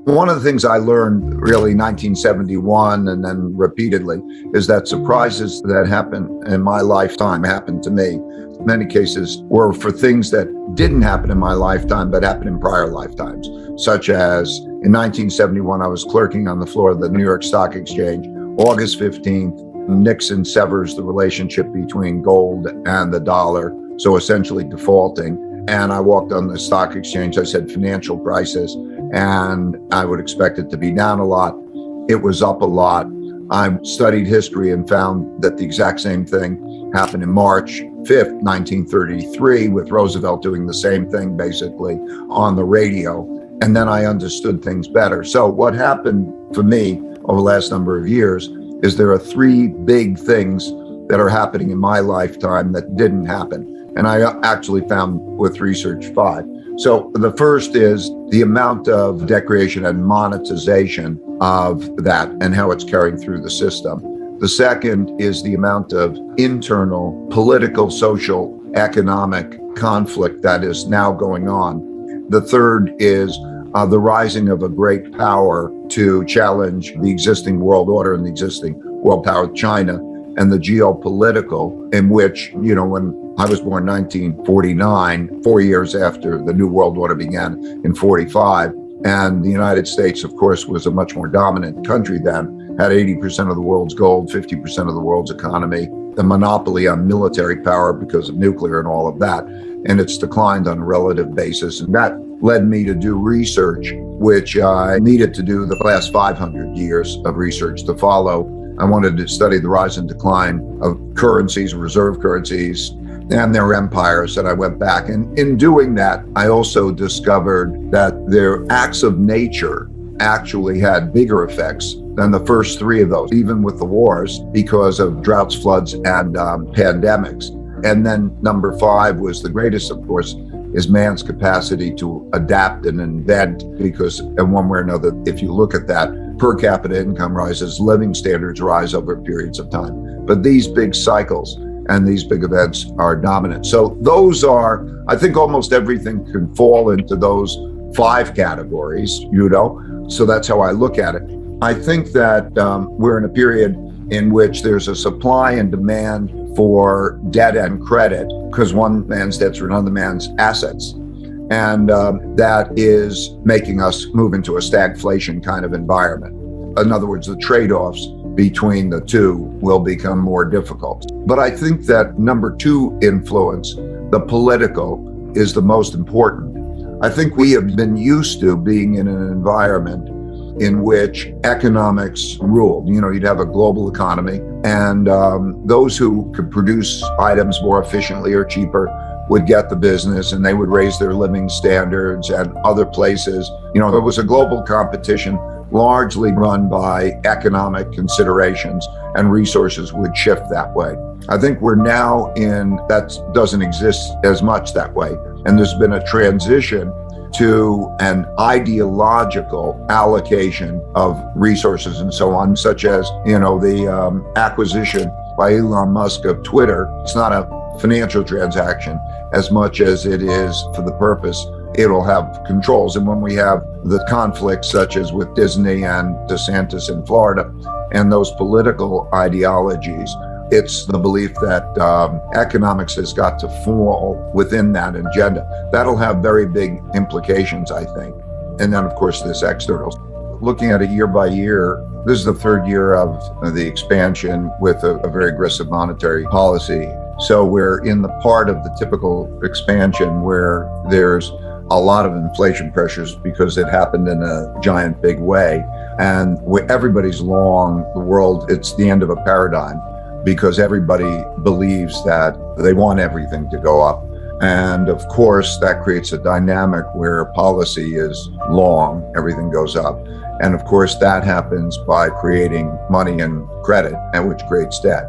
One of the things I learned really 1971 and then repeatedly is that surprises that happen in my lifetime happened to me. In many cases were for things that didn't happen in my lifetime, but happened in prior lifetimes, such as in 1971, I was clerking on the floor of the New York Stock Exchange. August 15th, Nixon severs the relationship between gold and the dollar, so essentially defaulting. And I walked on the stock exchange. I said financial crisis, and I would expect it to be down a lot. It was up a lot. I studied history and found that the exact same thing happened in March 5th, 1933, with Roosevelt doing the same thing basically on the radio. And then I understood things better. So what happened for me over the last number of years is there are three big things that are happening in my lifetime that didn't happen. And I actually found with research 5. So the first is the amount of debt creation and monetization of that and how it's carrying through the system. The second is the amount of internal political, social, economic conflict that is now going on. The third is the rising of a great power to challenge the existing world order and the existing world power, China, and the geopolitical, in which, when I was born in 1949, 4 years after the New World Order began in 45. And the United States, of course, was a much more dominant country then, had 80% of the world's gold, 50% of the world's economy, the monopoly on military power because of nuclear and all of that. And it's declined on a relative basis. And that led me to do research, which I needed to do the last 500 years of research to follow. I wanted to study the rise and decline of currencies, reserve currencies, and their empires, and I went back. And in doing that, I also discovered that their acts of nature actually had bigger effects than the first three of those, even with the wars, because of droughts, floods, and pandemics. And then number 5 was the greatest, of course, is man's capacity to adapt and invent, because in one way or another, if you look at that, per capita income rises, living standards rise over periods of time. But these big cycles and these big events are dominant. So those are, I think almost everything can fall into those 5 categories, so that's how I look at it. I think that we're in a period in which there's a supply and demand for debt and credit, because one man's debts are another man's assets. And that is making us move into a stagflation kind of environment. In other words, the trade-offs between the two will become more difficult. But I think that number 2 influence, the political, is the most important. I think we have been used to being in an environment in which economics ruled. You'd have a global economy, and those who could produce items more efficiently or cheaper would get the business, and they would raise their living standards. And other places, there was a global competition largely run by economic considerations, and resources would shift that way. I think we're now that doesn't exist as much that way. And there's been a transition to an ideological allocation of resources and so on, such as, the acquisition by Elon Musk of Twitter. It's not a financial transaction as much as it is for the purpose it'll have controls. And when we have the conflicts such as with Disney and DeSantis in Florida and those political ideologies, it's the belief that economics has got to fall within that agenda. That'll have very big implications, I think. And then, of course, this external. Looking at it year by year, this is the 3rd year of the expansion with a very aggressive monetary policy. So we're in the part of the typical expansion where there's a lot of inflation pressures because it happened in a giant big way. And everybody's long the world, it's the end of a paradigm, because everybody believes that they want everything to go up. And of course, that creates a dynamic where policy is long, everything goes up. And of course, that happens by creating money and credit, and which creates debt.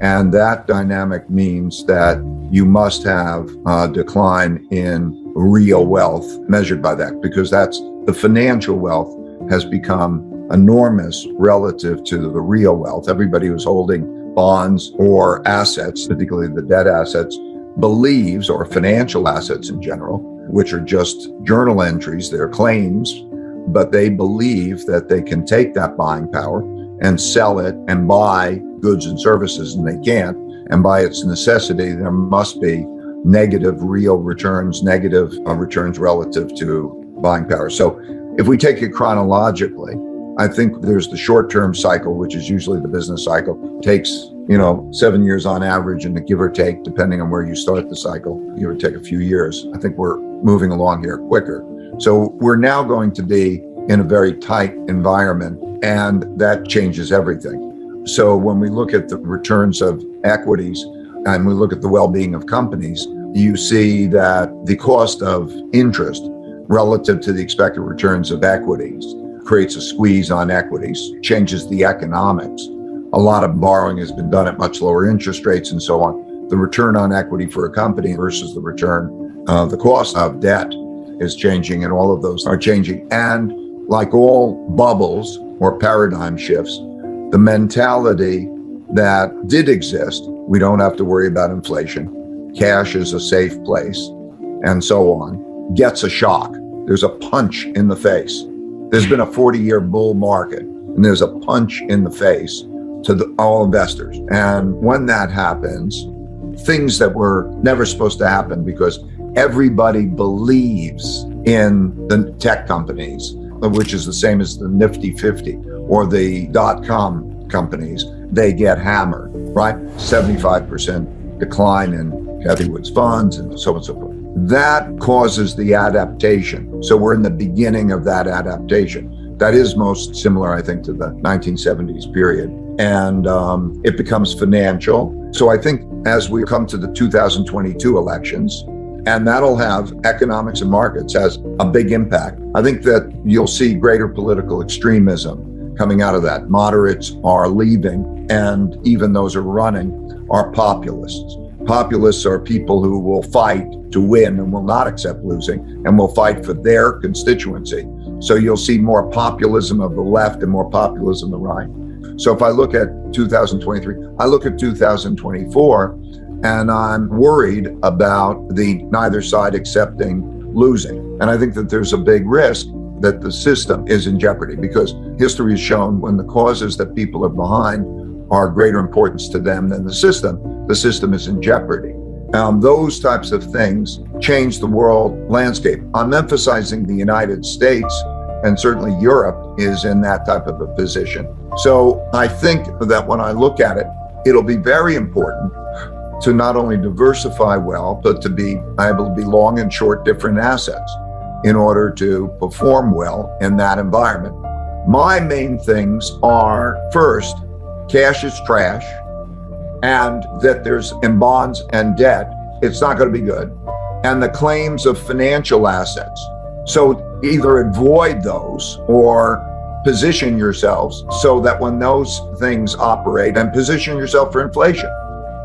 And that dynamic means that you must have a decline in real wealth measured by that, because that's the financial wealth has become enormous relative to the real wealth. Everybody who's holding bonds or assets, particularly the debt assets, believes, or financial assets in general, which are just journal entries, they're claims, but they believe that they can take that buying power and sell it and buy goods and services, and they can't. And by its necessity, there must be negative real returns, negative returns relative to buying power. So if we take it chronologically, I think there's the short-term cycle, which is usually the business cycle, takes 7 years on average, and give or take, depending on where you start the cycle, give or take a few years. I think we're moving along here quicker. So we're now going to be in a very tight environment, and that changes everything. So when we look at the returns of equities and we look at the well-being of companies, you see that the cost of interest relative to the expected returns of equities creates a squeeze on equities, changes the economics. A lot of borrowing has been done at much lower interest rates and so on. The return on equity for a company versus the return, the cost of debt is changing, and all of those are changing. And like all bubbles or paradigm shifts, the mentality that did exist, we don't have to worry about inflation, cash is a safe place, and so on, gets a shock. There's a punch in the face. There's been a 40-year bull market, and there's a punch in the face to all investors. And when that happens, things that were never supposed to happen, because everybody believes in the tech companies, which is the same as the Nifty 50 or the .com companies, they get hammered, right? 75% decline in Heavywoods funds and so on and so forth. That causes the adaptation. So we're in the beginning of that adaptation. That is most similar, I think, to the 1970s period. And it becomes financial. So I think as we come to the 2022 elections, and that'll have economics and markets as a big impact. I think that you'll see greater political extremism coming out of that. Moderates are leaving, and even those who are running are populists. Populists are people who will fight to win and will not accept losing and will fight for their constituency. So you'll see more populism of the left and more populism of the right. So if I look at 2023, I look at 2024, and I'm worried about the neither side accepting losing. And I think that there's a big risk that the system is in jeopardy, because history has shown when the causes that people are behind are of greater importance to them than the system is in jeopardy. Those types of things change the world landscape. I'm emphasizing the United States, and certainly Europe is in that type of a position. So I think that when I look at it, it'll be very important to not only diversify well, but to be able to be long and short different assets in order to perform well in that environment. My main things are, first, cash is trash, and that there's in bonds and debt, it's not going to be good. And the claims of financial assets. So either avoid those or position yourselves so that when those things operate, and position yourself for inflation.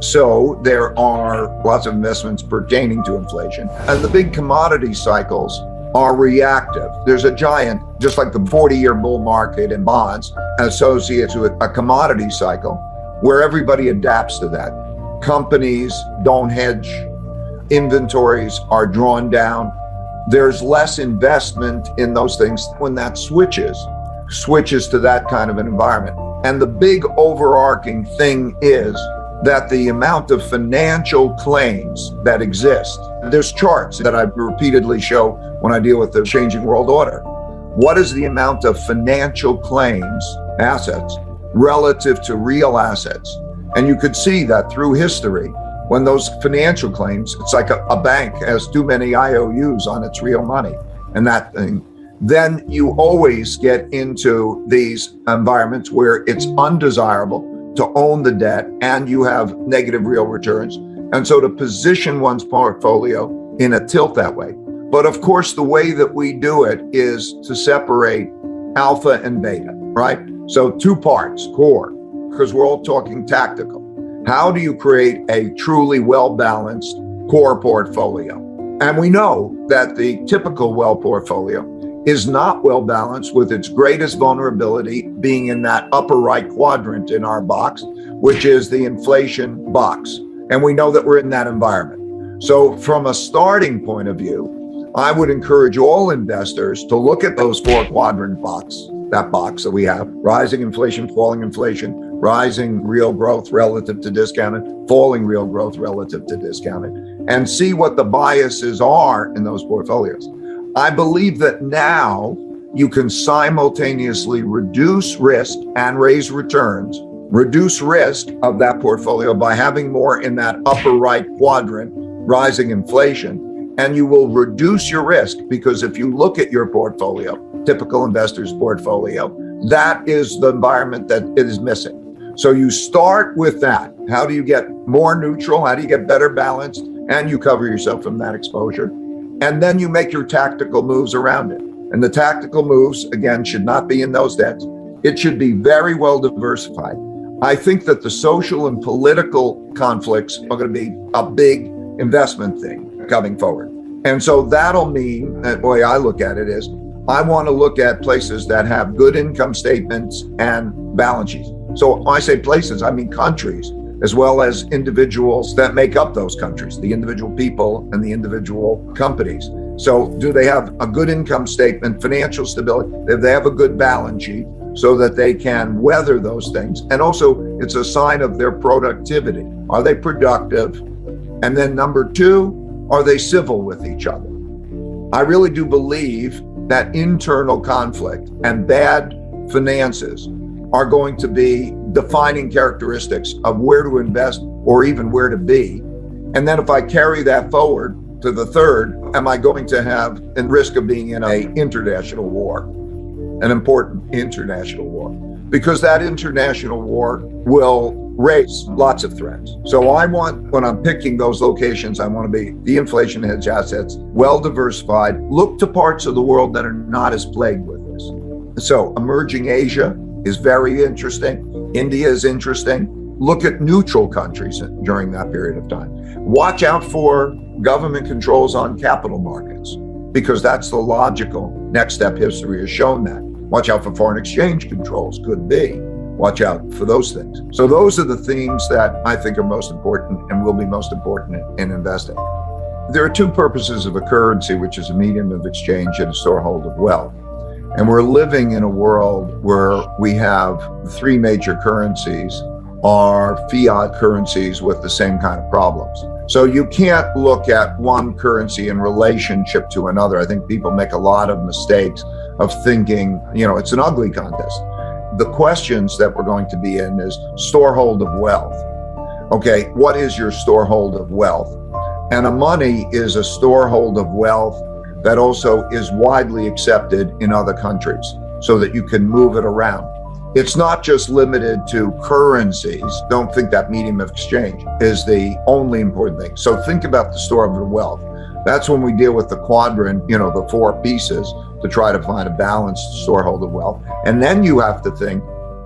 So there are lots of investments pertaining to inflation. And the big commodity cycles are reactive. There's a giant, just like the 40-year bull market in bonds, associates with a commodity cycle where everybody adapts to that. Companies don't hedge. Inventories are drawn down. There's less investment in those things when that switches to that kind of an environment. And the big overarching thing is that the amount of financial claims that exist, there's charts that I repeatedly show when I deal with the changing world order. What is the amount of financial claims, assets, relative to real assets? And you could see that through history, when those financial claims, it's like a bank has too many IOUs on its real money and that thing, then you always get into these environments where it's undesirable to own the debt and you have negative real returns. And so to position one's portfolio in a tilt that way. But of course, the way that we do it is to separate alpha and beta, right? So two parts, core, because we're all talking tactical. How do you create a truly well-balanced core portfolio? And we know that the typical well portfolio is not well balanced, with its greatest vulnerability being in that upper right quadrant in our box, which is the inflation box. And we know that we're in that environment. So from a starting point of view, I would encourage all investors to look at those 4-quadrant box, that box that we have: rising inflation, falling inflation, rising real growth relative to discounted, falling real growth relative to discounted, and see what the biases are in those portfolios. I believe that now you can simultaneously reduce risk and raise returns. Reduce risk of that portfolio by having more in that upper right quadrant, rising inflation, and you will reduce your risk, because if you look at your portfolio, typical investor's portfolio, that is the environment that it is missing. So you start with that. How do you get more neutral? How do you get better balanced? And you cover yourself from that exposure. And then you make your tactical moves around it. And the tactical moves, again, should not be in those debts. It should be very well diversified. I think that the social and political conflicts are going to be a big investment thing coming forward. And so that'll mean, the way I look at it is, I want to look at places that have good income statements and balance sheets. So when I say places, I mean countries, as well as individuals that make up those countries, the individual people and the individual companies. So do they have a good income statement, financial stability? Do they have a good balance sheet so that they can weather those things? And also, it's a sign of their productivity. Are they productive? And then number 2, are they civil with each other? I really do believe that internal conflict and bad finances are going to be defining characteristics of where to invest or even where to be. And then if I carry that forward to the third, am I going to have a risk of being in an international war, an important international war? Because that international war will raise lots of threats. So I want, when I'm picking those locations, I want to be the inflation hedge assets, well diversified, look to parts of the world that are not as plagued with this. So emerging Asia is very interesting. India is interesting. Look at neutral countries during that period of time. Watch out for government controls on capital markets, because that's the logical next step. History has shown that. Watch out for foreign exchange controls, could be. Watch out for those things. So those are the themes that I think are most important and will be most important in investing. There are 2 purposes of a currency, which is a medium of exchange and a storehold of wealth. And we're living in a world where we have 3 major currencies are fiat currencies with the same kind of problems. So you can't look at one currency in relationship to another. I think people make a lot of mistakes of thinking, it's an ugly contest. The questions that we're going to be in is storehold of wealth. Okay, what is your storehold of wealth? And a money is a storehold of wealth that also is widely accepted in other countries so that you can move it around. It's not just limited to currencies. Don't think that medium of exchange is the only important thing. So think about the store of wealth. That's when we deal with the quadrant, the 4 pieces to try to find a balanced storehold of wealth. And then you have to think,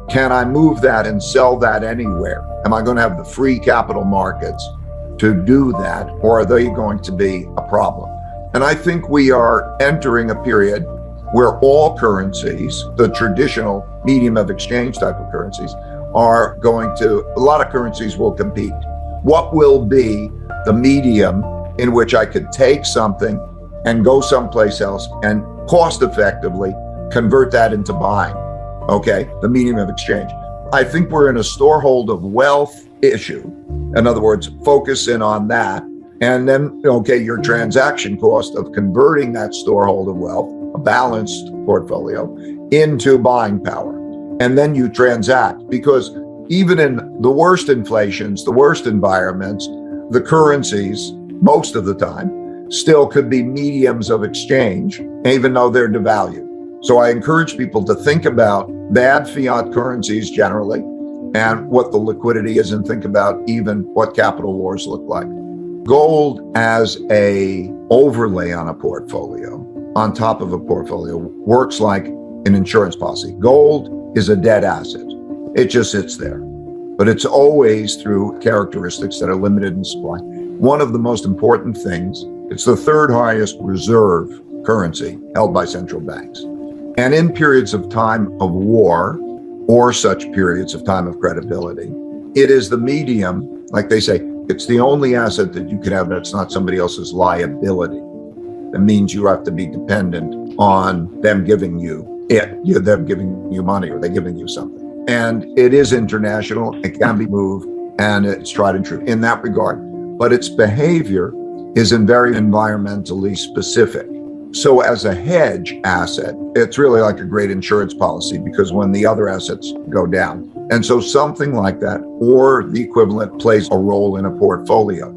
can I move that and sell that anywhere? Am I going to have the free capital markets to do that, or are they going to be a problem? And I think we are entering a period where all currencies, the traditional medium of exchange type of currencies, are going to, a lot of currencies will compete. What will be the medium in which I could take something and go someplace else and cost effectively convert that into buying? Okay, the medium of exchange. I think we're in a storehold of wealth issue. In other words, focus in on that. And then, your transaction cost of converting that storehold of wealth, a balanced portfolio, into buying power. And then you transact, because even in the worst inflations, the worst environments, the currencies, most of the time, still could be mediums of exchange, even though they're devalued. So I encourage people to think about bad fiat currencies generally and what the liquidity is, and think about even what capital wars look like. Gold as a overlay on a portfolio, on top of a portfolio, works like an insurance policy. Gold is a dead asset. It just sits there, but it's always through characteristics that are limited in supply. One of the most important things, it's the 3rd highest reserve currency held by central banks. And in periods of time of war, or such periods of time of credibility, it is the medium, like they say, it's the only asset that you can have that's not somebody else's liability. that means you have to be dependent on them giving you them giving you money, or they're giving you something. And it is international, it can be moved, and it's tried and true in that regard. But its behavior is very environmentally specific. So as a hedge asset, it's really like a great insurance policy, because when the other assets go down. And so something like that, or the equivalent, plays a role in a portfolio,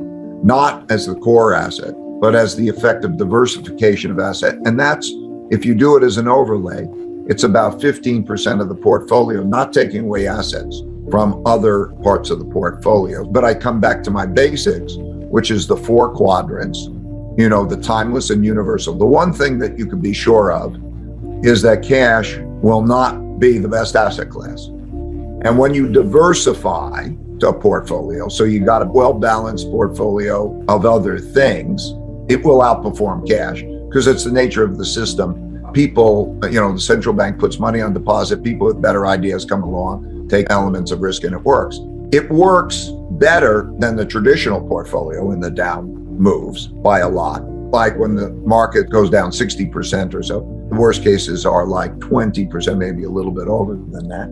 not as the core asset, but as the effective diversification of asset. And that's, if you do it as an overlay, it's about 15% of the portfolio, not taking away assets from other parts of the portfolio. But I come back to my basics, which is the 4 quadrants, the timeless and universal. The one thing that you can be sure of is that cash will not be the best asset class. And when you diversify a portfolio, so you got a well-balanced portfolio of other things, it will outperform cash, because it's the nature of the system. People, the central bank puts money on deposit, people with better ideas come along, take elements of risk, and it works. It works better than the traditional portfolio in the down moves by a lot. Like when the market goes down 60% or so, the worst cases are like 20%, maybe a little bit over than that.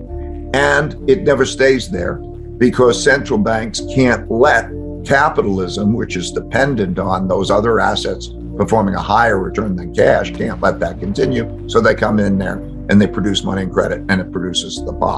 And it never stays there, because central banks can't let capitalism, which is dependent on those other assets performing a higher return than cash, can't let that continue. So they come in there and they produce money and credit, and it produces the pop.